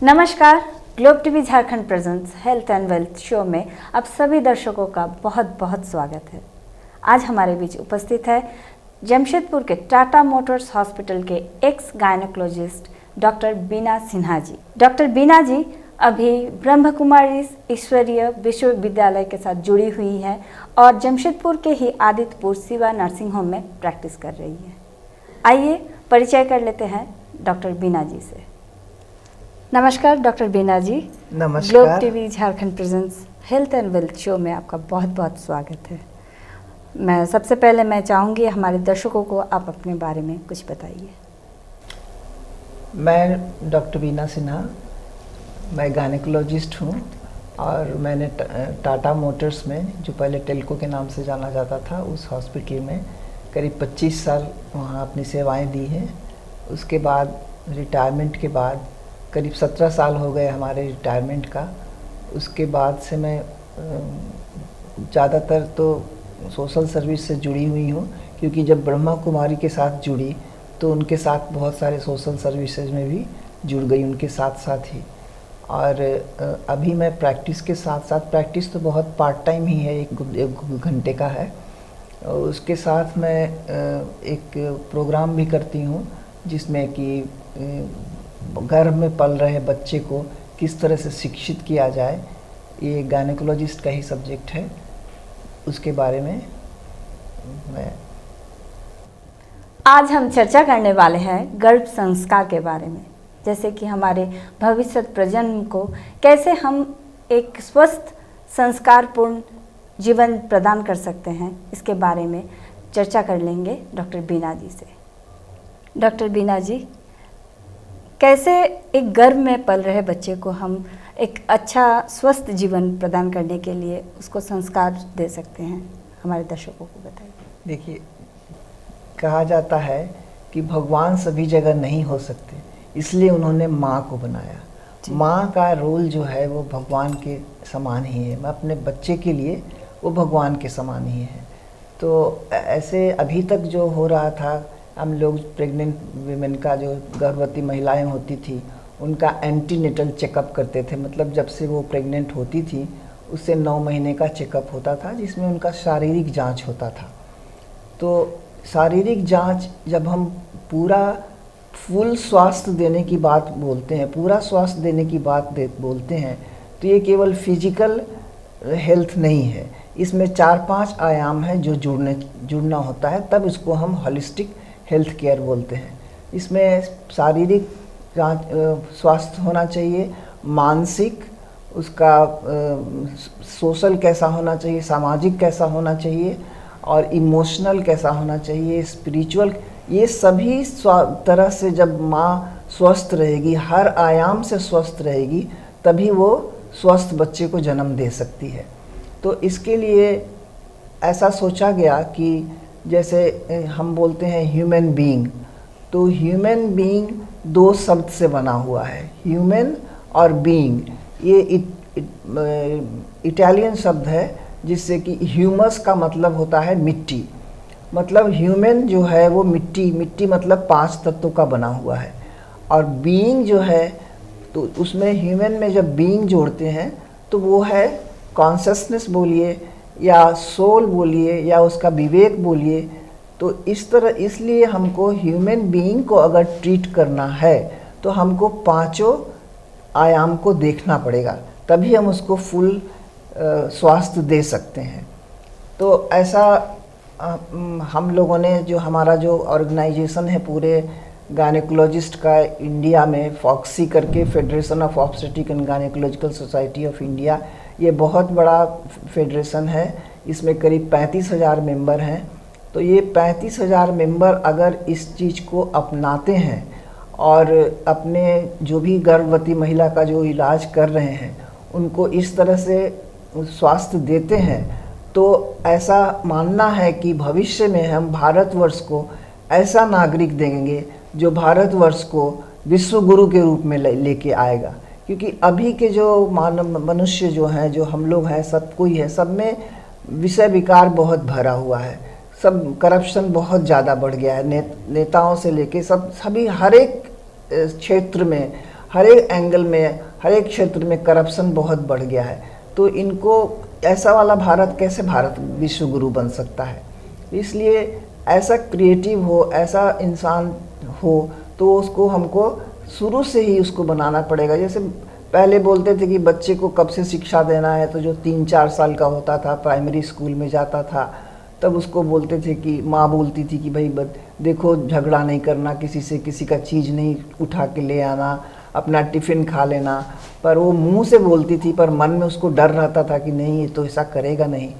नमस्कार। Globe TV Jharkhand presents health and wealth show में आप सभी दर्शकों का बहुत बहुत स्वागत है। आज हमारे बीच उपस्थित है जमशेदपुर के टाटा मोटर्स हॉस्पिटल के एक्स गायनेकोलॉजिस्ट डॉक्टर बीना सिन्हा जी। डॉक्टर बीना जी अभी ब्रह्म कुमारी ईश्वरीय विश्वविद्यालय के साथ जुड़ी हुई हैं और जमशेदपुर के ही आदित्यपुर शिवा नर्सिंग होम में प्रैक्टिस कर रही हैं। आइए परिचय कर लेते हैं डॉक्टर बीना जी से। नमस्कार डॉक्टर बीना जी। नमस्कार। Globe TV Jharkhand presents health and wealth show में आपका बहुत बहुत स्वागत है। मैं सबसे पहले चाहूँगी हमारे दर्शकों को आप अपने बारे में कुछ बताइए। मैं डॉक्टर बीना सिन्हा, मैं गायनेकोलॉजिस्ट हूँ और मैंने टाटा मोटर्स में, जो पहले टेल्को के नाम से जाना जाता था, उस हॉस्पिटल में करीब 25 साल वहाँ अपनी सेवाएं दी हैं। उसके बाद रिटायरमेंट के बाद करीब 17 साल हो गए हमारे रिटायरमेंट का। उसके बाद से मैं ज़्यादातर तो सोशल सर्विस से जुड़ी हुई हूँ, क्योंकि जब ब्रह्मा कुमारी के साथ जुड़ी तो उनके साथ बहुत सारे सोशल सर्विसेज में भी जुड़ गई उनके साथ साथ ही। और अभी मैं प्रैक्टिस के साथ साथ, प्रैक्टिस तो बहुत पार्ट टाइम ही है, एक घंटे का है। उसके साथ मैं एक प्रोग्राम भी करती हूँ जिसमें कि गर्भ में पल रहे बच्चे को किस तरह से शिक्षित किया जाए, ये गायनेकोलॉजिस्ट का ही सब्जेक्ट है। उसके बारे में मैं आज हम चर्चा करने वाले हैं गर्भ संस्कार के बारे में, जैसे कि हमारे भविष्य प्रजन्म को कैसे हम एक स्वस्थ संस्कारपूर्ण जीवन प्रदान कर सकते हैं, इसके बारे में चर्चा कर लेंगे डॉक्टर बीना जी से। डॉक्टर बीना जी, कैसे एक गर्भ में पल रहे बच्चे को हम एक अच्छा स्वस्थ जीवन प्रदान करने के लिए उसको संस्कार दे सकते हैं, हमारे दर्शकों को बताइए। देखिए, कहा जाता है कि भगवान सभी जगह नहीं हो सकते, इसलिए उन्होंने माँ को बनाया। माँ का रोल जो है वो भगवान के समान ही है। मैं अपने बच्चे के लिए वो भगवान के समान ही है। तो ऐसे अभी तक जो हो रहा था, हम लोग प्रेग्नेंट वीमेन का, जो गर्भवती महिलाएं होती थी, उनका एंटीनेटल चेकअप करते थे। मतलब जब से वो प्रेग्नेंट होती थी उससे 9 महीने का चेकअप होता था, जिसमें उनका शारीरिक जांच होता था। तो शारीरिक जांच, जब हम पूरा फुल स्वास्थ्य देने की बात बोलते हैं, पूरा स्वास्थ्य देने की बात बोलते हैं, तो ये केवल फिजिकल हेल्थ नहीं है, इसमें 4-5 आयाम हैं जो जुड़ना होता है, तब इसको हम होलिस्टिक हेल्थ केयर बोलते हैं। इसमें शारीरिक स्वास्थ्य होना चाहिए, मानसिक, उसका सोशल कैसा होना चाहिए, सामाजिक कैसा होना चाहिए, और इमोशनल कैसा होना चाहिए, स्पिरिचुअल। ये सभी तरह से जब माँ स्वस्थ रहेगी, हर आयाम से स्वस्थ रहेगी, तभी वो स्वस्थ बच्चे को जन्म दे सकती है। तो इसके लिए ऐसा सोचा गया कि जैसे हम बोलते हैं ह्यूमन बीइंग, तो ह्यूमन बीइंग 2 शब्द से बना हुआ है, ह्यूमन और बीइंग। ये इटालियन शब्द है, जिससे कि ह्यूमस का मतलब होता है मिट्टी। मतलब ह्यूमन जो है वो मिट्टी मतलब 5 तत्वों का बना हुआ है। और बीइंग जो है, तो उसमें ह्यूमन में जब बीइंग जोड़ते हैं तो वो है कॉन्शसनेस बोलिए या सोल बोलिए या उसका विवेक बोलिए। तो इस तरह, इसलिए हमको ह्यूमन बीइंग को अगर ट्रीट करना है तो हमको 5 आयाम को देखना पड़ेगा, तभी हम उसको फुल स्वास्थ्य दे सकते हैं। तो ऐसा हम लोगों ने, जो हमारा जो ऑर्गेनाइजेशन है पूरे गायनेकोलॉजिस्ट का इंडिया में, फॉक्सी करके, federation of obstetric and gynaecological society of India, ये बहुत बड़ा फेडरेशन है। इसमें करीब 35,000 मेंबर हैं। तो ये 35,000 मेंबर अगर इस चीज़ को अपनाते हैं और अपने जो भी गर्भवती महिला का जो इलाज कर रहे हैं उनको इस तरह से स्वास्थ्य देते हैं, तो ऐसा मानना है कि भविष्य में हम भारतवर्ष को ऐसा नागरिक देंगे जो भारतवर्ष को विश्व गुरु के रूप में लेके आएगा। क्योंकि अभी के जो मनुष्य जो हैं, जो हम लोग हैं, सब कोई है, सब में विषय विकार बहुत भरा हुआ है, सब करप्शन बहुत ज़्यादा बढ़ गया है, नेताओं से लेके सभी हर एक क्षेत्र में हर एक एंगल में, हर एक क्षेत्र में करप्शन बहुत बढ़ गया है। तो इनको ऐसा वाला भारत कैसे भारत विश्व गुरु बन सकता है? इसलिए ऐसा क्रिएटिव हो, ऐसा इंसान हो, तो उसको हमको शुरू से ही उसको बनाना पड़ेगा। जैसे पहले बोलते थे कि बच्चे को कब से शिक्षा देना है, तो जो 3-4 साल का होता था, प्राइमरी स्कूल में जाता था, तब उसको बोलते थे कि माँ बोलती थी कि भाई देखो झगड़ा नहीं करना किसी से, किसी का चीज़ नहीं उठा के ले आना, अपना टिफ़िन खा लेना। पर वो मुंह से बोलती थी, पर मन में उसको डर रहता था कि नहीं ये तो ऐसा करेगा नहीं।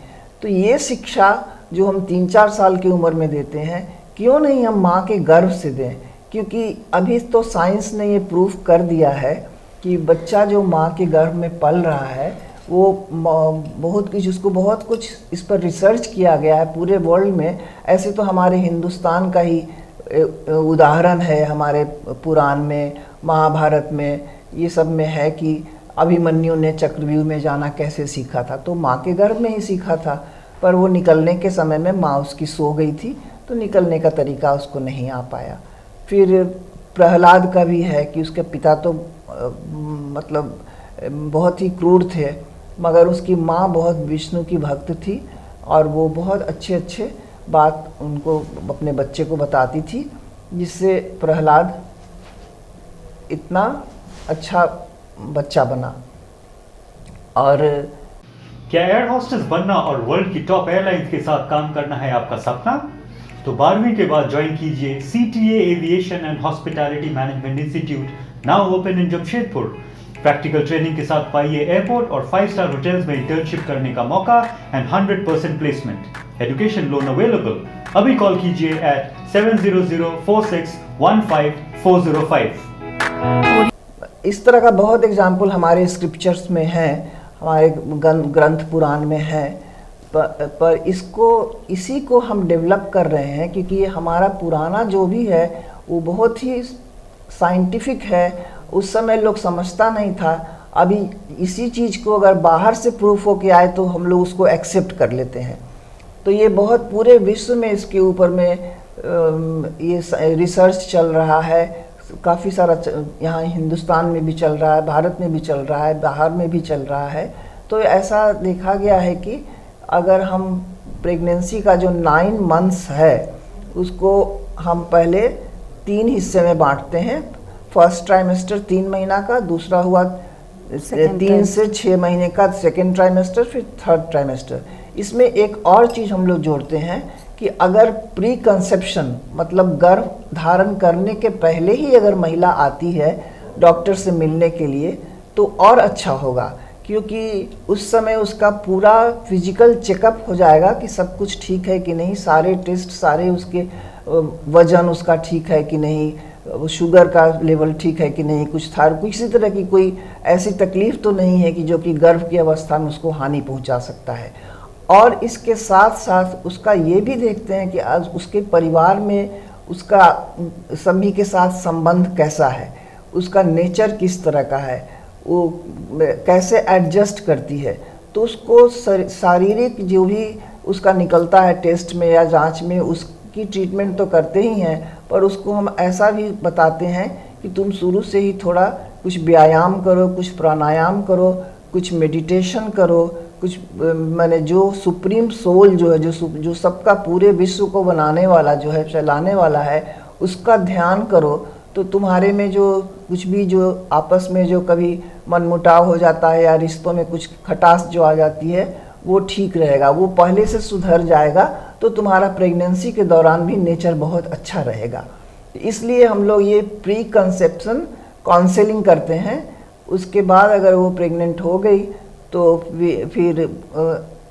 तो ये शिक्षा जो हम 3-4 साल की उम्र में देते हैं, क्यों नहीं हम माँ के गर्भ से दें? क्योंकि अभी तो साइंस ने ये प्रूफ कर दिया है कि बच्चा जो माँ के गर्भ में पल रहा है वो बहुत कुछ, उसको बहुत कुछ इस पर रिसर्च किया गया है पूरे वर्ल्ड में। ऐसे तो हमारे हिंदुस्तान का ही उदाहरण है, हमारे पुराण में, महाभारत में, ये सब में है कि अभिमन्यु ने चक्रव्यूह में जाना कैसे सीखा था, तो माँ के गर्भ में ही सीखा था। पर वो निकलने के समय में माँ उसकी सो गई थी, तो निकलने का तरीका उसको नहीं आ पाया। फिर प्रहलाद का भी है कि उसके पिता तो मतलब बहुत ही क्रूर थे, मगर उसकी माँ बहुत विष्णु की भक्त थी और वो बहुत अच्छे अच्छे बात उनको अपने बच्चे को बताती थी, जिससे प्रहलाद इतना अच्छा बच्चा बना। और क्या एयर होस्टेस बनना और वर्ल्ड की टॉप एयरलाइंस के साथ काम करना है आपका सपना? तो 12वीं के बाद ज्वाइन कीजिए CTA aviation and hospitality management institute, now open in Jamshedpur. Practical training के साथ पाइए एयरपोर्ट और 5-स्टार होटल्स में इंटर्नशिप करने का मौका and 100% placement. Education loan available. अभी कॉल कीजिए at 70046154005। इस तरह का बहुत एग्जाम्पल हमारे स्क्रिप्चर्स में है, हमारे ग्रंथ पुराण में है। पर इसी को हम डेवलप कर रहे हैं, क्योंकि ये हमारा पुराना जो भी है वो बहुत ही साइंटिफिक है। उस समय लोग समझता नहीं था। अभी इसी चीज़ को अगर बाहर से प्रूफ हो के आए तो हम लोग उसको एक्सेप्ट कर लेते हैं। तो ये बहुत पूरे विश्व में इसके ऊपर में ये रिसर्च चल रहा है, काफ़ी सारा यहाँ हिंदुस्तान में भी चल रहा है, भारत में भी चल रहा है, बाहर में भी चल रहा है। तो ऐसा देखा गया है कि अगर हम प्रेगनेंसी का जो 9 मंथ्स है उसको हम पहले 3 हिस्से में बांटते हैं। फर्स्ट ट्राइमेस्टर 3 महीना का, दूसरा हुआ 3 से 6 महीने का सेकेंड ट्राइमेस्टर, फिर थर्ड ट्राइमेस्टर। इसमें एक और चीज़ हम लोग जोड़ते हैं कि अगर प्री कंसेप्शन मतलब गर्भ धारण करने के पहले ही अगर महिला आती है डॉक्टर से मिलने के लिए तो और अच्छा होगा, क्योंकि उस समय उसका पूरा फिजिकल चेकअप हो जाएगा कि सब कुछ ठीक है कि नहीं, सारे टेस्ट, सारे उसके वजन उसका ठीक है कि नहीं, शुगर का लेवल ठीक है कि नहीं, कुछ था किसी तरह की कोई ऐसी तकलीफ़ तो नहीं है कि जो कि गर्भ की अवस्था में उसको हानि पहुंचा सकता है। और इसके साथ साथ उसका ये भी देखते हैं कि आज उसके परिवार में उसका सभी के साथ संबंध कैसा है, उसका नेचर किस तरह का है, वो कैसे एडजस्ट करती है। तो उसको शारीरिक जो भी उसका निकलता है टेस्ट में या जांच में, उसकी ट्रीटमेंट तो करते ही हैं, पर उसको हम ऐसा भी बताते हैं कि तुम शुरू से ही थोड़ा कुछ व्यायाम करो, कुछ प्राणायाम करो, कुछ मेडिटेशन करो, कुछ मैंने जो सुप्रीम सोल जो है, जो सबका पूरे विश्व को बनाने वाला जो है, चलाने वाला है, उसका ध्यान करो। तो तुम्हारे में जो कुछ भी जो आपस में जो कभी मनमुटाव हो जाता है या रिश्तों में कुछ खटास जो आ जाती है वो ठीक रहेगा, वो पहले से सुधर जाएगा। तो तुम्हारा प्रेगनेंसी के दौरान भी नेचर बहुत अच्छा रहेगा। इसलिए हम लोग ये प्री कंसेप्शन काउंसलिंग करते हैं। उसके बाद अगर वो प्रेग्नेंट हो गई तो फिर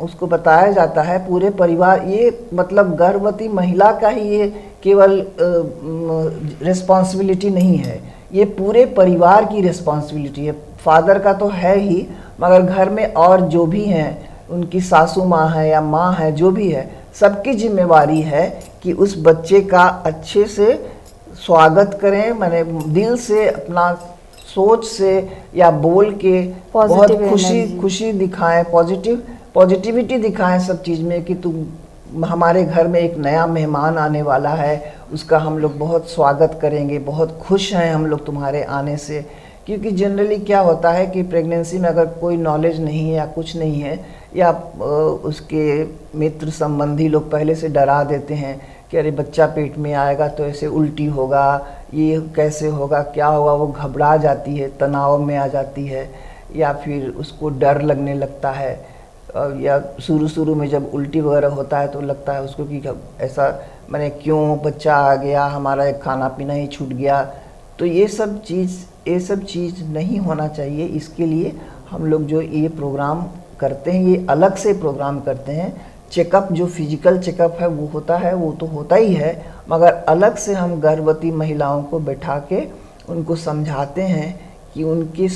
उसको बताया जाता है पूरे परिवार, ये मतलब गर्भवती महिला का ही ये केवल रिस्पॉन्सिबिलिटी नहीं है, ये पूरे परिवार की रिस्पॉन्सिबिलिटी है। फादर का तो है ही, मगर घर में और जो भी हैं, उनकी सासू माँ है या माँ है, जो भी है, सबकी जिम्मेवारी है कि उस बच्चे का अच्छे से स्वागत करें, माने दिल से, अपना सोच से या बोल के बहुत खुशी दिखाएं, पॉजिटिविटी दिखाएं सब चीज़ में कि तुम हमारे घर में एक नया मेहमान आने वाला है, उसका हम लोग बहुत स्वागत करेंगे, बहुत खुश हैं हम लोग तुम्हारे आने से। क्योंकि जनरली क्या होता है कि प्रेगनेंसी में अगर कोई नॉलेज नहीं है या कुछ नहीं है, या उसके मित्र संबंधी लोग पहले से डरा देते हैं कि अरे बच्चा पेट में आएगा तो ऐसे उल्टी होगा, ये कैसे होगा, क्या होगा, वो घबरा जाती है, तनाव में आ जाती है, या फिर उसको डर लगने लगता है, या शुरू में जब उल्टी वगैरह होता है तो लगता है उसको कि ऐसा मैंने क्यों बच्चा आ गया, हमारा खाना पीना ही छूट गया। तो ये सब चीज़ नहीं होना चाहिए। इसके लिए हम लोग जो ये प्रोग्राम करते हैं, ये अलग से प्रोग्राम करते हैं। चेकअप जो फिजिकल चेकअप है वो होता है, वो तो होता ही है, मगर अलग से हम गर्भवती महिलाओं को बैठा के उनको समझाते हैं कि उनकी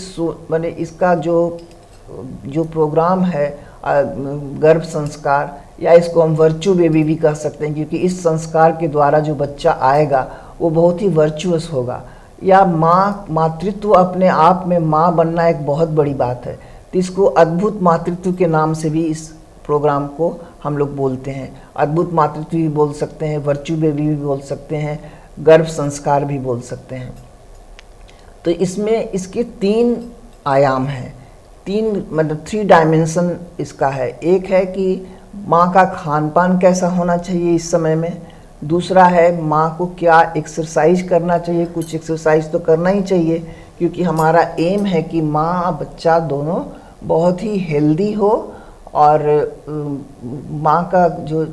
माने इसका जो प्रोग्राम है गर्भ संस्कार, या इसको हम वर्चू बेबी भी कह सकते हैं, क्योंकि इस संस्कार के द्वारा जो बच्चा आएगा वो बहुत ही वर्चुअस होगा। या मातृत्व अपने आप में माँ बनना एक बहुत बड़ी बात है, तो इसको अद्भुत मातृत्व के नाम से भी इस प्रोग्राम को हम लोग बोलते हैं। अद्भुत मातृत्व भी बोल सकते हैं, वर्चू बेबी भी बोल सकते हैं, गर्भ संस्कार भी बोल सकते हैं। तो इसमें इसके 3 आयाम हैं, 3 डायमेंशन इसका है। एक है कि माँ का खान पान कैसा होना चाहिए इस समय में, दूसरा है माँ को क्या एक्सरसाइज करना चाहिए, कुछ एक्सरसाइज तो करना ही चाहिए, क्योंकि हमारा एम है कि माँ बच्चा दोनों बहुत ही हेल्दी हो, और माँ का जो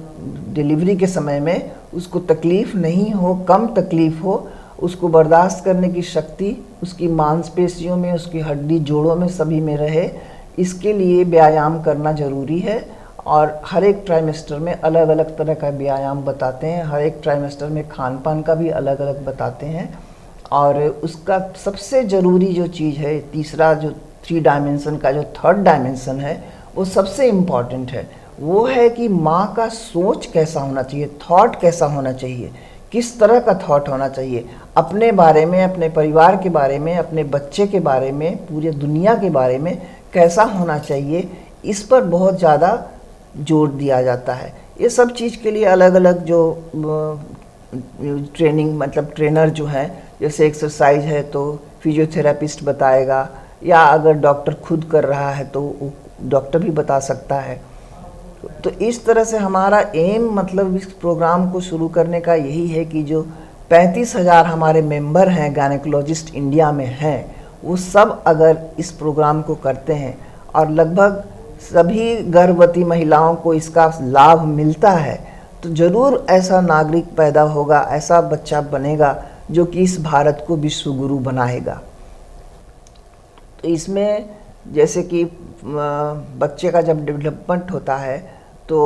डिलीवरी के समय में उसको तकलीफ़ नहीं हो, कम तकलीफ़ हो, उसको बर्दाश्त करने की शक्ति उसकी मांसपेशियों में, उसकी हड्डी जोड़ों में सभी में रहे। इसके लिए व्यायाम करना ज़रूरी है, और हर एक ट्राइमेस्टर में अलग अलग तरह का व्यायाम बताते हैं, हर एक ट्राइमेस्टर में खान पान का भी अलग अलग बताते हैं। और उसका सबसे ज़रूरी जो चीज़ है, तीसरा जो 3 डायमेंशन का जो 3rd डायमेंशन है, वो सबसे इम्पॉर्टेंट है। वो है कि माँ का सोच कैसा होना चाहिए, थॉट कैसा होना चाहिए, किस तरह का थॉट होना चाहिए अपने बारे में, अपने परिवार के बारे में, अपने बच्चे के बारे में, पूरे दुनिया के बारे में कैसा होना चाहिए, इस पर बहुत ज़्यादा जोर दिया जाता है। ये सब चीज़ के लिए अलग अलग जो ट्रेनिंग मतलब ट्रेनर जो हैं, जैसे एक्सरसाइज है तो फिजियोथेरापिस्ट बताएगा, या अगर डॉक्टर खुद कर रहा है तो डॉक्टर भी बता सकता है। तो इस तरह से हमारा एम मतलब इस प्रोग्राम को शुरू करने का यही है कि जो 35,000 हमारे मेंबर हैं गायनेकोलॉजिस्ट इंडिया में हैं, वो सब अगर इस प्रोग्राम को करते हैं, और लगभग सभी गर्भवती महिलाओं को इसका लाभ मिलता है, तो ज़रूर ऐसा नागरिक पैदा होगा, ऐसा बच्चा बनेगा जो कि इस भारत को विश्व गुरु बनाएगा। तो इसमें जैसे कि बच्चे का जब डेवलपमेंट होता है तो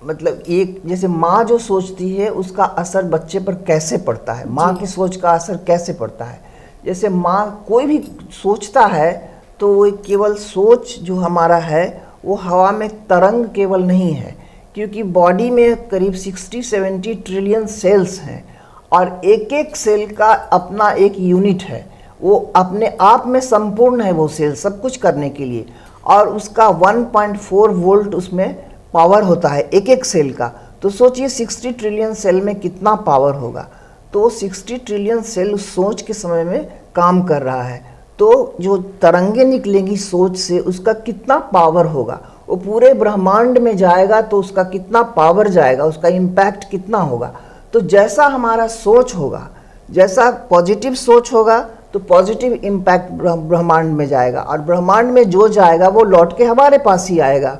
मतलब एक जैसे माँ जो सोचती है उसका असर बच्चे पर कैसे पड़ता है, माँ की सोच का असर कैसे पड़ता है। जैसे माँ कोई भी सोचता है तो वो केवल सोच जो हमारा है वो हवा में तरंग केवल नहीं है, क्योंकि बॉडी में करीब 60-70 ट्रिलियन सेल्स हैं, और एक एक सेल का अपना एक यूनिट है, वो अपने आप में संपूर्ण है वो सेल सब कुछ करने के लिए, और उसका 1.4 वोल्ट उसमें पावर होता है एक एक सेल का। तो सोचिए 60 ट्रिलियन सेल में कितना पावर होगा। तो 60 ट्रिलियन सेल उस सोच के समय में काम कर रहा है, तो जो तरंगे निकलेंगी सोच से उसका कितना पावर होगा, वो पूरे ब्रह्मांड में जाएगा तो उसका कितना पावर जाएगा, उसका इम्पैक्ट कितना होगा। तो जैसा हमारा सोच होगा, जैसा पॉजिटिव सोच होगा तो पॉजिटिव इम्पैक्ट ब्रह्मांड में जाएगा, और ब्रह्मांड में जो जाएगा वो लौट के हमारे पास ही आएगा।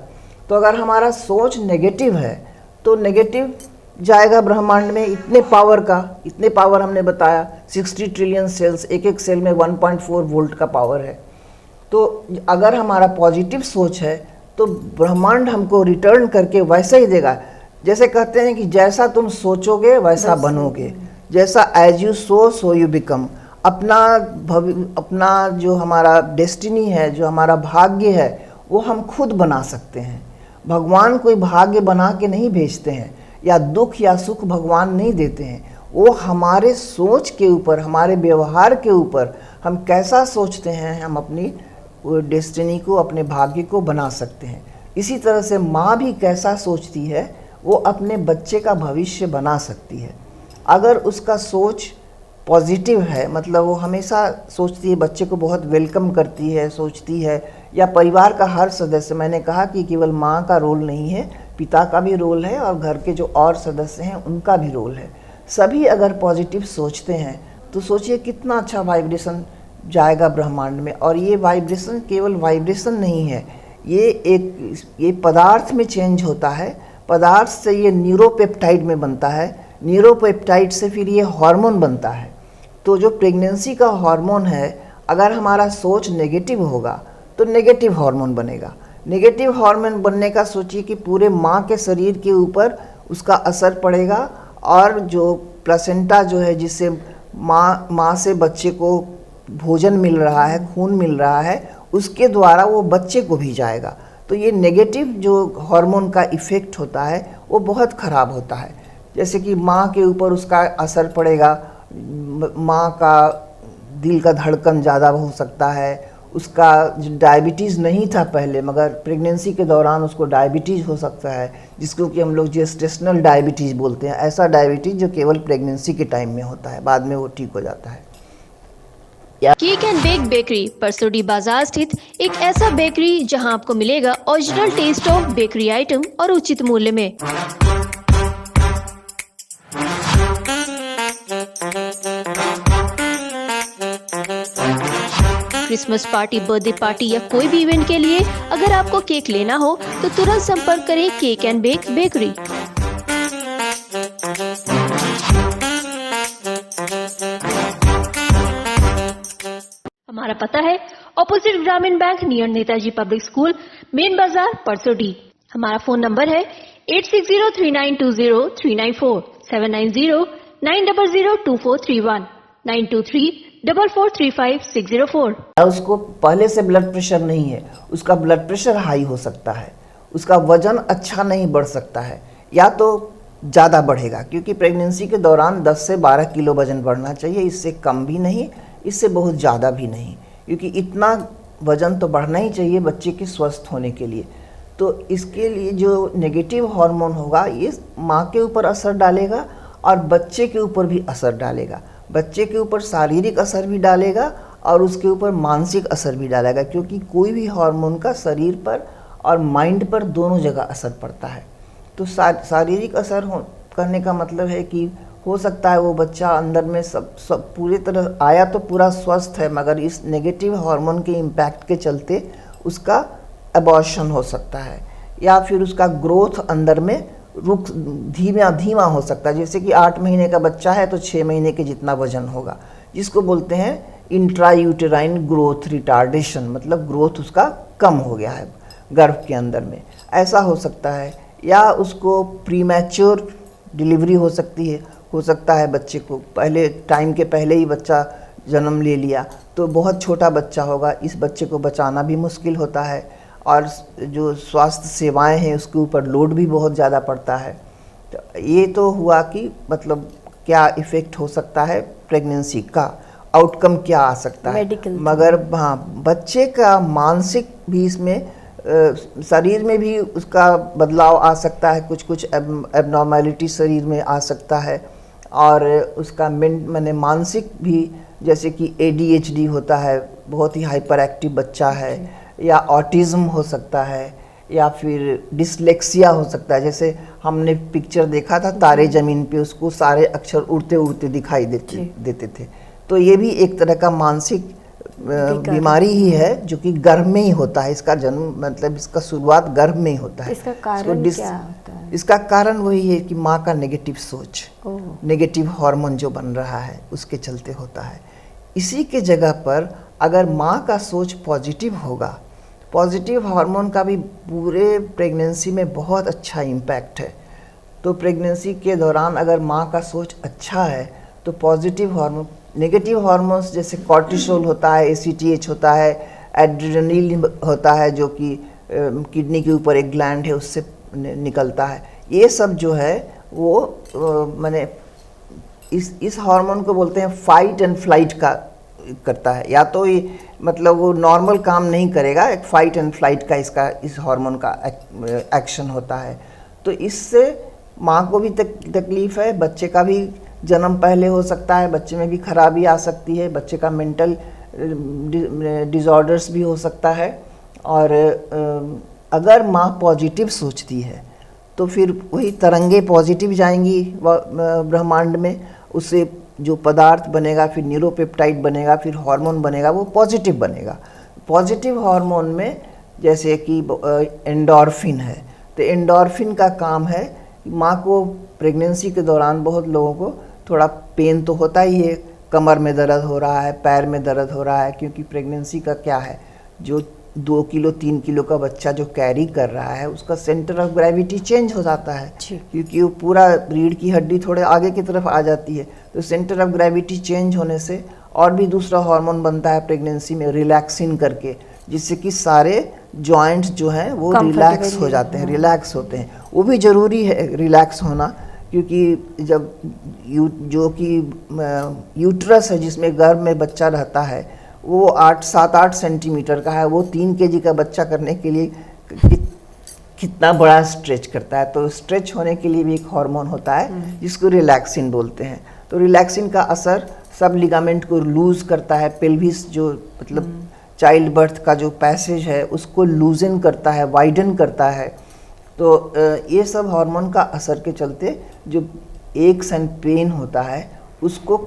तो अगर हमारा सोच नेगेटिव है तो नेगेटिव जाएगा ब्रह्मांड में, इतने पावर हमने बताया 60 ट्रिलियन सेल्स, एक एक सेल में 1.4 वोल्ट का पावर है। तो अगर हमारा पॉजिटिव सोच है तो ब्रह्मांड हमको रिटर्न करके वैसा ही देगा। जैसे कहते हैं कि जैसा तुम सोचोगे वैसा बनोगे, जैसा as you sow you become. अपना जो हमारा डेस्टिनी है, जो हमारा भाग्य है, वो हम खुद बना सकते हैं। भगवान कोई भाग्य बना के नहीं भेजते हैं, या दुख या सुख भगवान नहीं देते हैं। वो हमारे सोच के ऊपर, हमारे व्यवहार के ऊपर, हम कैसा सोचते हैं, हम अपनी डेस्टिनी को, अपने भाग्य को बना सकते हैं। इसी तरह से माँ भी कैसा सोचती है वो अपने बच्चे का भविष्य बना सकती है। अगर उसका सोच पॉजिटिव है, मतलब वो हमेशा सोचती है, बच्चे को बहुत वेलकम करती है, सोचती है, या परिवार का हर सदस्य, मैंने कहा कि केवल माँ का रोल नहीं है, पिता का भी रोल है और घर के जो और सदस्य हैं उनका भी रोल है। सभी अगर पॉजिटिव सोचते हैं तो सोचिए कितना अच्छा वाइब्रेशन जाएगा ब्रह्मांड में। और ये वाइब्रेशन केवल वाइब्रेशन नहीं है, ये पदार्थ में चेंज होता है, पदार्थ से ये न्यूरोपेप्टाइड में बनता है, न्यूरोपेप्टाइड से फिर ये हार्मोन बनता है। तो जो प्रेगनेंसी का हार्मोन है, अगर हमारा सोच नेगेटिव होगा तो नेगेटिव हार्मोन बनेगा। नेगेटिव हार्मोन बनने का सोचिए कि पूरे माँ के शरीर के ऊपर उसका असर पड़ेगा, और जो प्लेसेंटा जो है, जिससे माँ से बच्चे को भोजन मिल रहा है, खून मिल रहा है, उसके द्वारा वो बच्चे को भी जाएगा। तो ये नेगेटिव जो हार्मोन का इफ़ेक्ट होता है वो बहुत ख़राब होता है। जैसे कि माँ के ऊपर उसका असर पड़ेगा, माँ का दिल का धड़कन ज़्यादा हो सकता है, उसका डायबिटीज़ नहीं था पहले, मगर प्रेगनेंसी के दौरान उसको डायबिटीज़ हो सकता है, जिसको कि हम लोग जेस्टेशनल डायबिटीज़ बोलते हैं। ऐसा डायबिटीज़ जो केवल प्रेगनेंसी के टाइम में होता है, बाद में वो ठीक हो जाता है। Cake and bake bakery, Parsodi बाजार स्थित एक ऐसा बेकरी जहां आपको मिलेगा original taste of bakery item और उचित मूल्य में। क्रिसमस पार्टी, बर्थडे पार्टी या कोई भी इवेंट के लिए अगर आपको केक लेना हो तो तुरंत संपर्क करें केक एंड बेक बेकरी। हमारा पता है ऑपोजिट ग्रामीण bank, near Netaji public school, main बाजार, परसोडी। हमारा फोन नंबर है 8603920394, 7909002431, 9234435604। उसको पहले से ब्लड प्रेशर नहीं है, उसका ब्लड प्रेशर हाई हो सकता है, उसका वजन अच्छा नहीं बढ़ सकता है, या तो ज़्यादा बढ़ेगा, क्योंकि प्रेगनेंसी के दौरान 10 से 12 किलो वजन बढ़ना चाहिए, इससे कम भी नहीं, इससे बहुत ज़्यादा भी नहीं, क्योंकि इतना वज़न तो बढ़ना ही चाहिए बच्चे के स्वस्थ होने के लिए। तो इसके लिए जो नेगेटिव हार्मोन होगा ये माँ के ऊपर असर डालेगा और बच्चे के ऊपर भी असर डालेगा। बच्चे के ऊपर शारीरिक असर भी डालेगा और उसके ऊपर मानसिक असर भी डालेगा, क्योंकि कोई भी हार्मोन का शरीर पर और माइंड पर दोनों जगह असर पड़ता है। तो शारीरिक असर करने का मतलब है कि हो सकता है वो बच्चा अंदर में सब पूरी तरह आया तो पूरा स्वस्थ है, मगर इस नेगेटिव हार्मोन के इम्पैक्ट के चलते उसका अबॉर्शन हो सकता है, या फिर उसका ग्रोथ अंदर में धीमा हो सकता है। जैसे कि 8 महीने का बच्चा है तो 6 महीने के जितना वजन होगा, जिसको बोलते हैं इंट्रायूटेराइन ग्रोथ रिटार्डेशन, मतलब ग्रोथ उसका कम हो गया है गर्भ के अंदर में, ऐसा हो सकता है। या उसको प्रीमैच्योर डिलीवरी हो सकता है बच्चे को पहले टाइम के पहले ही बच्चा जन्म ले लिया तो बहुत छोटा बच्चा होगा, इस बच्चे को बचाना भी मुश्किल होता है, और जो स्वास्थ्य सेवाएं हैं उसके ऊपर लोड भी बहुत ज़्यादा पड़ता है। तो ये तो हुआ कि मतलब क्या इफ़ेक्ट हो सकता है प्रेगनेंसी का, आउटकम क्या आ सकता है, मगर हाँ बच्चे का मानसिक भी इसमें शरीर में भी उसका बदलाव आ सकता है, कुछ एबनॉर्मैलिटी शरीर में आ सकता है, और उसका माने मानसिक भी, जैसे कि ADHD होता है, बहुत ही हाइपर एक्टिव बच्चा है, या ऑटिज़म हो सकता है, या फिर डिसलेक्सिया हो सकता है। जैसे हमने पिक्चर देखा था तारे ज़मीन पे, उसको सारे अक्षर उड़ते उड़ते दिखाई देते थे। तो ये भी एक तरह का मानसिक बीमारी ही है जो कि गर्भ में ही होता है। इसका जन्म मतलब इसका शुरुआत गर्भ में ही होता है। इसका कारण क्या होता है? इसका कारण वही है कि माँ का नेगेटिव सोच, नेगेटिव हार्मोन जो बन रहा है उसके चलते होता है। इसी के जगह पर अगर माँ का सोच पॉजिटिव होगा, पॉजिटिव हार्मोन का भी पूरे प्रेगनेंसी में बहुत अच्छा इम्पैक्ट है। तो प्रेगनेंसी के दौरान अगर माँ का सोच अच्छा है तो पॉजिटिव हार्मोन, नेगेटिव हार्मोन्स जैसे कॉर्टिसोल होता है, ACTH होता है, एड्रेनलिन होता है जो कि किडनी के ऊपर एक ग्लैंड है उससे निकलता है, ये सब जो है वो माने इस हार्मोन को बोलते हैं फाइट एंड फ्लाइट का करता है। या तो ये मतलब वो नॉर्मल काम नहीं करेगा, एक फाइट एंड फ्लाइट का इस हार्मोन का एक्शन होता है। तो इससे माँ को भी तकलीफ़ है, बच्चे का भी जन्म पहले हो सकता है, बच्चे में भी खराबी आ सकती है, बच्चे का मेंटल डिसऑर्डर्स भी हो सकता है। और अगर माँ पॉजिटिव सोचती है तो फिर वही तरंगे पॉजिटिव जाएंगी ब्रह्मांड में, उससे जो पदार्थ बनेगा, फिर न्यूरोपेप्टाइड बनेगा, फिर हार्मोन बनेगा, वो पॉजिटिव बनेगा। पॉजिटिव हार्मोन में जैसे कि एंडोर्फिन है, तो एंडोर्फिन का काम है माँ को प्रेगनेंसी के दौरान बहुत लोगों को थोड़ा पेन तो होता ही है, कमर में दर्द हो रहा है, पैर में दर्द हो रहा है, क्योंकि प्रेगनेंसी का क्या है, जो 2 किलो 3 किलो का बच्चा जो कैरी कर रहा है उसका सेंटर ऑफ ग्रेविटी चेंज हो जाता है, क्योंकि वो पूरा रीढ़ की हड्डी थोड़े आगे की तरफ आ जाती है। तो सेंटर ऑफ ग्रेविटी चेंज होने से और भी दूसरा हार्मोन बनता है प्रेगनेंसी में, रिलैक्सिन करके, जिससे कि सारे जॉइंट्स जो हैं वो रिलैक्स हो जाते हैं, रिलैक्स होते हैं। वो भी ज़रूरी है रिलैक्स होना, क्योंकि जब जो कि यूट्रस है जिसमें गर्भ में बच्चा रहता है वो 7-8 सेंटीमीटर का है, वो 3 केजी का बच्चा करने के लिए कितना बड़ा स्ट्रेच करता है। तो स्ट्रेच होने के लिए भी एक हार्मोन होता है जिसको रिलैक्सिन बोलते हैं। तो रिलैक्सिन का असर सब लिगामेंट को लूज करता है, पेल्विस जो मतलब चाइल्ड बर्थ का जो पैसेज है उसको लूजन करता है, वाइडन करता है। तो ये सब हार्मोन का असर के चलते जो एक्स एंड पेन होता है उसको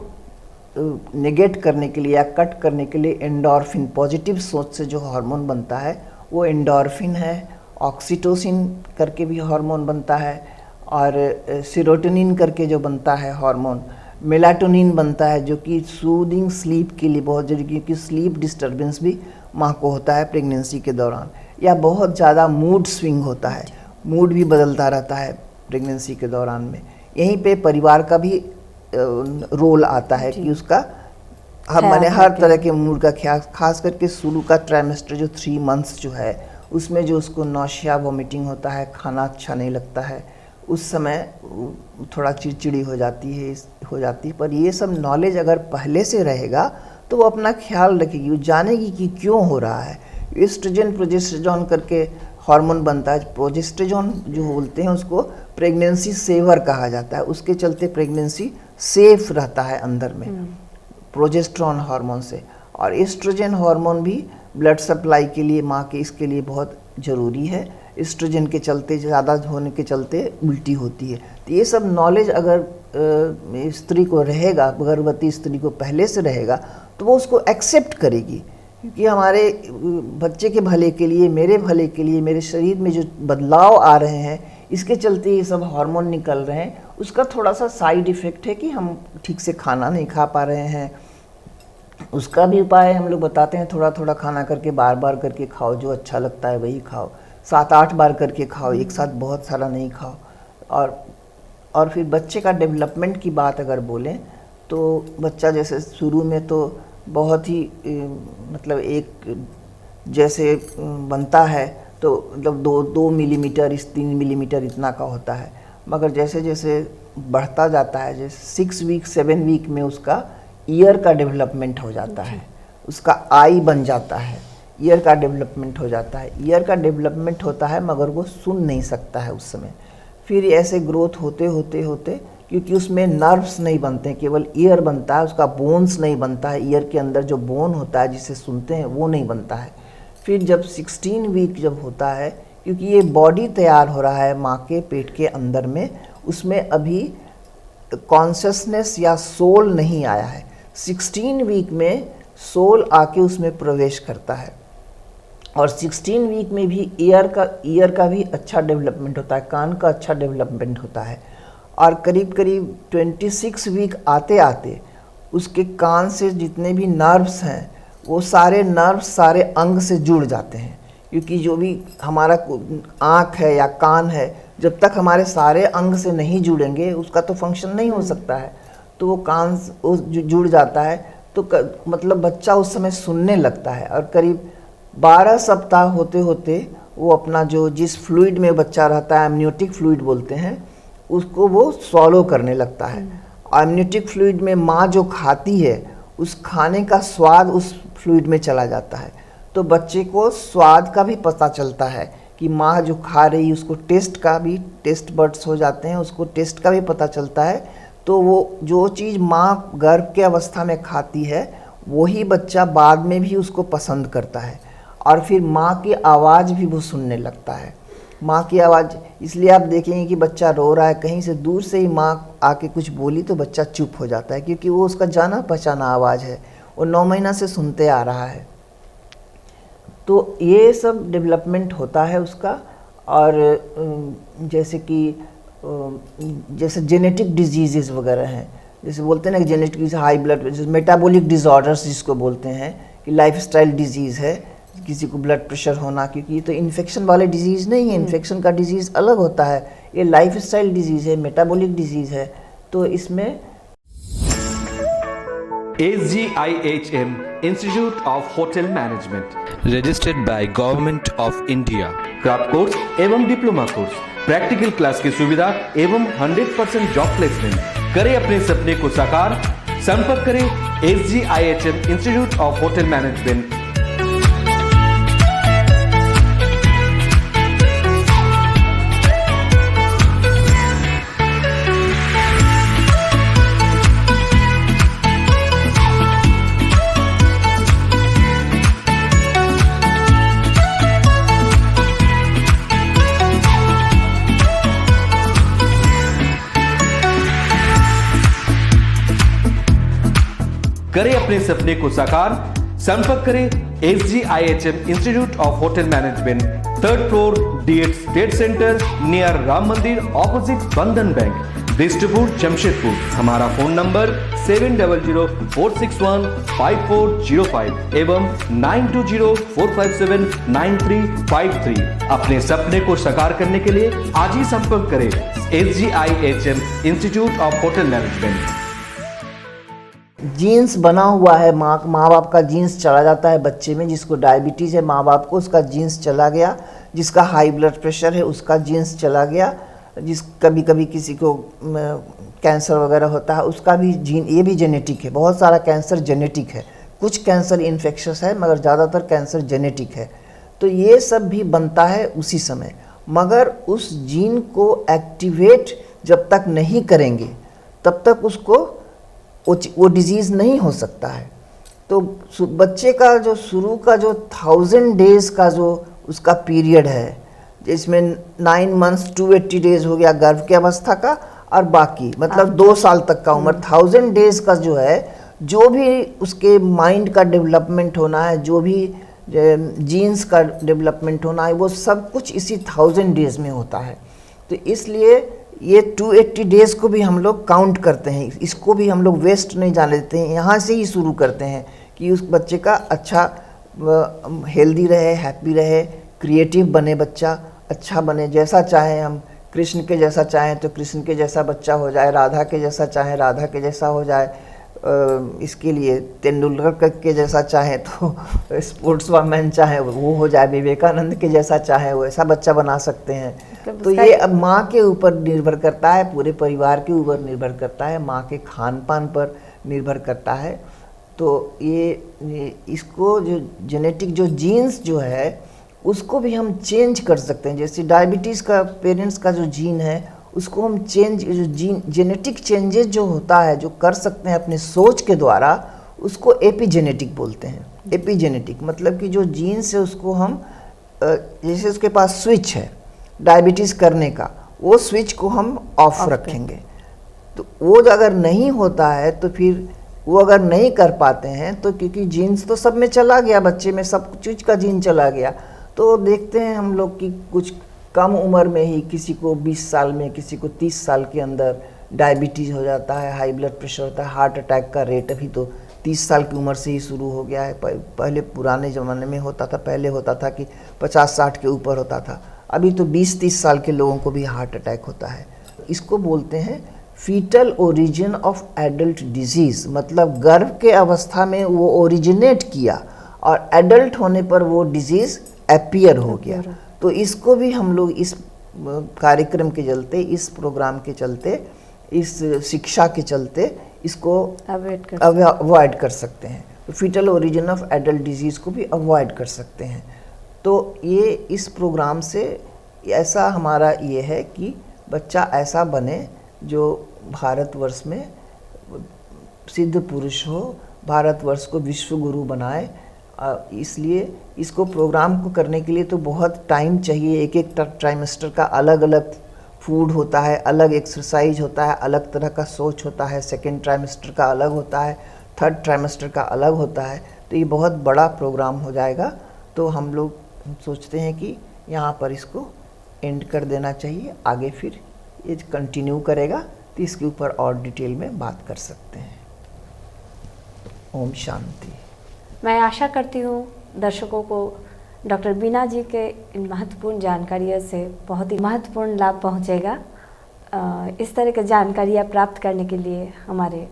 नेगेट करने के लिए या कट करने के लिए एंडोर्फिन, पॉजिटिव सोच से जो हार्मोन बनता है वो एंडोर्फिन है। ऑक्सीटोसिन करके भी हार्मोन बनता है, और सेरोटोनिन करके जो बनता है हार्मोन, मेलाटोनिन बनता है जो कि सूदिंग स्लीप के लिए बहुत जरूरी, क्योंकि स्लीप डिस्टर्बेंस भी माँ को होता है प्रेगनेंसी के दौरान, या बहुत ज़्यादा मूड स्विंग होता है, मूड भी बदलता रहता है प्रेगनेंसी के दौरान में। यहीं पे परिवार का भी रोल आता है कि उसका मैंने हर तरह के मूड का ख्याल, खास करके शुरू का ट्राइमेस्टर जो 3 मंथ्स जो है उसमें जो उसको नौशिया वॉमिटिंग होता है, खाना अच्छा नहीं लगता है, उस समय थोड़ा चिड़चिड़ी हो जाती है। पर ये सब नॉलेज अगर पहले से रहेगा तो वो अपना ख्याल रखेगी, वो जानेगी कि क्यों हो रहा है। एस्ट्रोजन प्रोजेस्टेरोन करके हार्मोन बनता है, प्रोजेस्टेरोन जो बोलते हैं उसको प्रेगनेंसी सेवर कहा जाता है, उसके चलते प्रेगनेंसी सेफ रहता है अंदर में प्रोजेस्टेरोन हार्मोन से। और एस्ट्रोजन हार्मोन भी ब्लड सप्लाई के लिए माँ के इसके लिए बहुत ज़रूरी है। एस्ट्रोजन के चलते ज़्यादा होने के चलते उल्टी होती है। तो ये सब नॉलेज अगर स्त्री को रहेगा, गर्भवती स्त्री को पहले से रहेगा, तो वो उसको एक्सेप्ट करेगी, क्योंकि हमारे बच्चे के भले के लिए, मेरे भले के लिए, मेरे शरीर में जो बदलाव आ रहे हैं इसके चलते ये सब हार्मोन निकल रहे हैं। उसका थोड़ा सा साइड इफ़ेक्ट है कि हम ठीक से खाना नहीं खा पा रहे हैं। उसका भी उपाय हम लोग बताते हैं, थोड़ा थोड़ा खाना करके बार बार करके खाओ, जो अच्छा लगता है वही खाओ, 7-8 बार करके खाओ, एक साथ बहुत सारा नहीं खाओ। और फिर बच्चे का डेवलपमेंट की बात अगर बोलें तो बच्चा जैसे शुरू में तो बहुत ही मतलब एक जैसे बनता है तो मतलब 2 मिलीमीटर 3 मिलीमीटर इतना का होता है, मगर जैसे जैसे बढ़ता जाता है, जैसे 6 वीक 7 वीक में उसका ईयर का डेवलपमेंट हो जाता है, उसका आई बन जाता है, ईयर का डेवलपमेंट हो जाता है। ईयर का डेवलपमेंट होता है मगर वो सुन नहीं सकता है उस समय। फिर ऐसे ग्रोथ होते होते होते, क्योंकि उसमें नर्व्स नहीं बनते हैं, केवल ईयर बनता है, उसका बोन्स नहीं बनता है, ईयर के अंदर जो बोन होता है जिसे सुनते हैं वो नहीं बनता है। फिर जब 16 वीक जब होता है, क्योंकि ये बॉडी तैयार हो रहा है माँ के पेट के अंदर में, उसमें अभी कॉन्शसनेस या सोल नहीं आया है। 16 वीक में सोल आके उसमें प्रवेश करता है, और 16 वीक में भी ईयर का भी अच्छा डेवलपमेंट होता है, कान का अच्छा डेवलपमेंट होता है। और करीब करीब 26 वीक आते आते उसके कान से जितने भी नर्व्स हैं वो सारे नर्व्स सारे अंग से जुड़ जाते हैं, क्योंकि जो भी हमारा आँख है या कान है, जब तक हमारे सारे अंग से नहीं जुड़ेंगे उसका तो फंक्शन नहीं हो सकता है। तो वो कान जुड़ जाता है, तो मतलब बच्चा उस समय सुनने लगता है। और करीब 12 सप्ताह होते होते वो अपना जो जिस फ्लूइड में बच्चा रहता है, एमनियोटिक फ्लूइड बोलते हैं, उसको वो सॉलो करने लगता है। एमनियोटिक फ्लूइड में माँ जो खाती है उस खाने का स्वाद उस फ्लूइड में चला जाता है, तो बच्चे को स्वाद का भी पता चलता है कि माँ जो खा रही है, उसको टेस्ट बर्ड्स हो जाते हैं, उसको टेस्ट का भी पता चलता है। तो वो जो चीज़ माँ गर्भ के अवस्था में खाती है वही बच्चा बाद में भी उसको पसंद करता है, और फिर माँ की आवाज़ भी वो सुनने लगता है। माँ की आवाज़, इसलिए आप देखेंगे कि बच्चा रो रहा है, कहीं से दूर से ही माँ आके कुछ बोली तो बच्चा चुप हो जाता है, क्योंकि वो उसका जाना पहचाना आवाज़ है, वो 9 महीना से सुनते आ रहा है। तो ये सब डेवलपमेंट होता है उसका। और जैसे कि जैसे जेनेटिक डिजीज़ वगैरह हैं, जैसे बोलते हैं ना कि genetic high blood, metabolic disorders जिसको बोलते हैं, कि लाइफस्टाइल डिजीज़ है, किसी को ब्लड प्रेशर होना, क्योंकि ये तो इन्फेक्शन वाले डिजीज़ नहीं है, इन्फेक्शन का डिजीज़ अलग होता है, ये लाइफस्टाइल डिजीज़ है, मेटाबॉलिक डिजीज़ है। तो इसमें SGIHM Institute of Hotel Management, registered by government of India. Craft course एवं डिप्लोमा कोर्स, प्रैक्टिकल क्लास की सुविधा एवं 100% जॉब प्लेसमेंट। करें अपने सपने को साकार, संपर्क करें SGIHM Institute of Hotel Management। करें अपने सपने को साकार, संपर्क करें SGIHM institute of hotel management, 3rd floor, DH trade centre, near Ram मंदिर, ऑपोजिट बंधन बैंक, बिष्टपुर, जमशेदपुर। हमारा फोन नंबर 7004615405 एवं 9204579353। अपने सपने को साकार करने के लिए आज ही संपर्क करें SGIHM institute of hotel management. Jeans बना हुआ है, माँ बाप का जीन्स चला जाता है बच्चे में। जिसको डायबिटीज़ है माँ बाप को, उसका जीन्स चला गया। जिसका हाई ब्लड प्रेशर है उसका जीन्स चला गया। जिस कभी कभी किसी को कैंसर वगैरह होता है उसका भी जीन, ये भी जेनेटिक है। बहुत सारा कैंसर जेनेटिक है, कुछ कैंसर इन्फेक्शस है, मगर ज़्यादातर कैंसर जेनेटिक है। तो ये सब भी बनता है उसी समय, मगर उस जीन को एक्टिवेट जब तक नहीं करेंगे तब तक उसको वो डिजीज़ नहीं हो सकता है। तो बच्चे का जो शुरू का जो 1000 डेज़ का जो उसका पीरियड है, जिसमें 9 मंथ्स 280 डेज़ हो गया गर्भ की अवस्था का, और बाकी मतलब 2 साल तक का उम्र, 1000 डेज़ का जो है, जो भी उसके माइंड का डेवलपमेंट होना है, जो भी जीन्स का डेवलपमेंट होना है, वो सब कुछ इसी 1000 डेज़ में होता है। तो इसलिए ये 280 डेज़ को भी हम लोग काउंट करते हैं, इसको भी हम लोग वेस्ट नहीं जाने देते हैं। यहाँ से ही शुरू करते हैं कि उस बच्चे का अच्छा हेल्दी रहे, हैप्पी रहे, क्रिएटिव बने, बच्चा अच्छा बने। जैसा चाहें हम, कृष्ण के जैसा चाहें तो कृष्ण के जैसा बच्चा हो जाए, राधा के जैसा चाहें राधा के जैसा हो जाए, इसके लिए तेंदुलकर के जैसा चाहें तो स्पोर्ट्स मैन चाहे वो हो जाए, विवेकानंद के जैसा चाहे वैसा बच्चा बना सकते हैं। तो ये अब माँ के ऊपर निर्भर करता है, पूरे परिवार के ऊपर निर्भर करता है, माँ के खान पान पर निर्भर करता है। तो ये इसको जो जेनेटिक जो जीन्स जो है उसको भी हम चेंज कर सकते हैं। जैसे डायबिटीज़ का पेरेंट्स का जो जीन है उसको हम चेंज, जो जीन जेनेटिक चेंजेस जो होता है जो कर सकते हैं अपने सोच के द्वारा, उसको एपिजेनेटिक बोलते हैं। एपिजेनेटिक मतलब कि जो जीन्स है उसको हम, जैसे उसके पास स्विच है डायबिटीज़ करने का, वो स्विच को हम ऑफ रखेंगे। तो वो अगर नहीं होता है तो फिर वो अगर नहीं कर पाते हैं तो, क्योंकि जीन्स तो सब में चला गया, बच्चे में सब चीज़ का जीन चला गया, तो देखते हैं हम लोग कि कुछ कम उम्र में ही किसी को 20 साल में, किसी को 30 साल के अंदर डायबिटीज़ हो जाता है, हाई ब्लड प्रेशर होता है, हार्ट अटैक का रेट अभी तो 30 साल की उम्र से ही शुरू हो गया है। पहले पुराने ज़माने में होता था, पहले होता था कि 50-60 के ऊपर होता था, अभी तो 20-30 साल के लोगों को भी हार्ट अटैक होता है। इसको बोलते हैं fetal origin of adult disease, मतलब गर्भ के अवस्था में वो ओरिजिनेट किया और एडल्ट होने पर वो डिजीज़ अपीयर हो गया। तो इसको भी हम लोग इस कार्यक्रम के चलते, इस प्रोग्राम के चलते, इस शिक्षा के चलते इसको अवॉइड कर सकते हैं। तो fetal origin of adult disease को भी अवॉइड कर सकते हैं। तो ये इस प्रोग्राम से ऐसा हमारा ये है कि बच्चा ऐसा बने जो भारतवर्ष में सिद्ध पुरुष हो, भारतवर्ष को विश्व गुरु बनाए। इसलिए इसको प्रोग्राम को करने के लिए तो बहुत टाइम चाहिए। एक एक ट्राइमेस्टर का अलग अलग फूड होता है, अलग एक्सरसाइज होता है, अलग तरह का सोच होता है। सेकेंड ट्राइमेस्टर का अलग होता है, थर्ड ट्राइमेस्टर का अलग होता है। तो ये बहुत बड़ा प्रोग्राम हो जाएगा। तो हम लोग सोचते हैं कि यहाँ पर इसको एंड कर देना चाहिए। आगे फिर ये कंटिन्यू करेगा तो इसके ऊपर और डिटेल में बात कर सकते हैं। ओम शांति। मैं आशा करती हूँ दर्शकों को डॉक्टर बीना जी के इन महत्वपूर्ण जानकारियों से बहुत ही महत्वपूर्ण लाभ पहुँचेगा। इस तरह की जानकारियाँ प्राप्त करने के लिए हमारे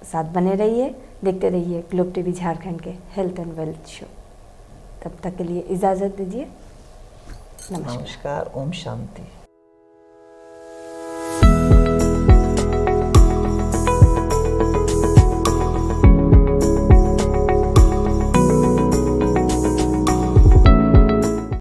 साथ बने रहिए, देखते रहिए ग्लोब टीवी झारखंड के हेल्थ एंड वेल्थ शो। तब तक के लिए इजाज़त दीजिए। नमस्कार। नमस्कार। ओम शांति।